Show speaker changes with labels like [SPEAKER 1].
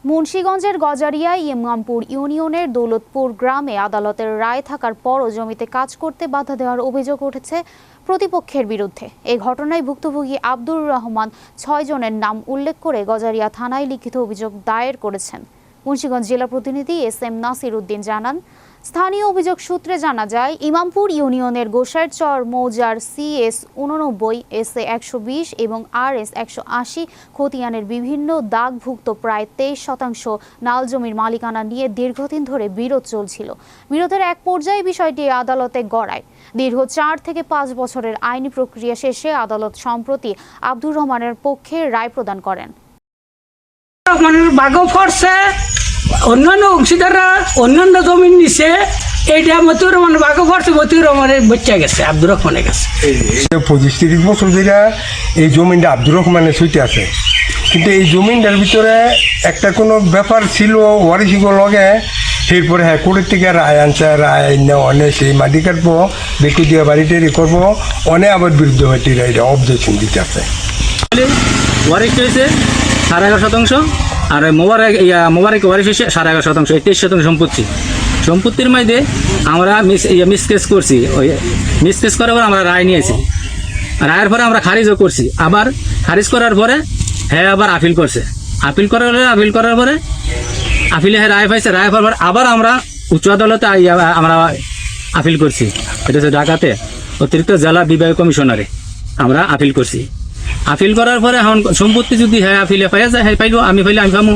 [SPEAKER 1] মুন্সিগঞ্জের গজারিয়া ইমামপুর ইউনিয়নের দৌলতপুর গ্রামে আদালতের রায় থাকার পরও জমিতে কাজ করতে বাধা দেওয়ার অভিযোগ উঠেছে প্রতিপক্ষের বিরুদ্ধে। এই ঘটনায় ভুক্তভোগী আব্দুর রহমান ৬ জনের নাম উল্লেখ করে গজারিয়া থানায় লিখিত অভিযোগ দায়ের করেছেন। মুন্সিগঞ্জ জেলা প্রতিনিধি এস.এম. নাসির উদ্দিন জানান, স্থানীয় অভিযোগ সূত্রে জানা যায়, ইমামপুর ইউনিয়নের গোসাইরচর মৌজার CS 89, SA 120 এবং RS 180 খতিয়ানের বিভিন্ন দাগভুক্ত প্রায় 23% নাল জমির মালিকানা নিয়ে দীর্ঘদিন ধরে বিরোধ চলছিল। বিরোধের এক পর্যায়ে বিষয়টি আদালতে গড়ায়। দীর্ঘ 4 থেকে 5 বছরের আইনি প্রক্রিয়া শেষে আদালত সম্প্রতি আব্দুর রহমানের পক্ষে রায় প্রদান করেন।
[SPEAKER 2] অন্যান্য অংশীদাররা অন্যান্য জমিন নিছে, এইটা মতিউর রহমান বাঘও পড়ছে, মতিউর রহমানের বাচ্চা গেছে আব্দুর রহমানের কাছে।
[SPEAKER 3] 25-30 বছর ধরে এই জমিনটা আব্দুর রহমানের সইতে আছে, কিন্তু এই জমিনটার ভিতরে একটা কোনো ব্যাপার ছিল ওয়ারিশিগো লগে। এরপরে হ্যাঁ কোর্টের থেকে রায় আনছে, রায় অনেক সেই মাটি কাটবো, বেকু দিয়ে বাড়িতে করবো, অনেক আবার বিরুদ্ধে হয়েছে এটা অবজেকশন দিতে আছে।
[SPEAKER 4] ওয়ারিশ হয়েছে 11.5%, আর মোবারক ওয়ারিশ হয়েছে 11.5%, 23% সম্পত্তির মধ্যে আমরা মিসকেস করছি। ওই মিসকেস করার পর আমরা রায় নিয়েছি, রায়ের পরে আমরা খারিজও করছি। আবার খারিজ করার পরে হ্যাঁ আবার আপিল করছে, আপিল করার পরে আপিলে হ্যাঁ রায় পাইছে, রায় পাওয়ার পর আবার আমরা উচ্চ আদালতে আমরা আপিল করছি। এটা হচ্ছে ঢাকাতে অতিরিক্ত জেলা বিভাগীয় কমিশনারে আমরা আপিল করছি। আপিল করার পরে এখন সম্পত্তি যদি হ্যাঁ আপিলে পাইয়া যায়, হ্যাঁ পাইলো, আমি পাইলে আমি পাবো।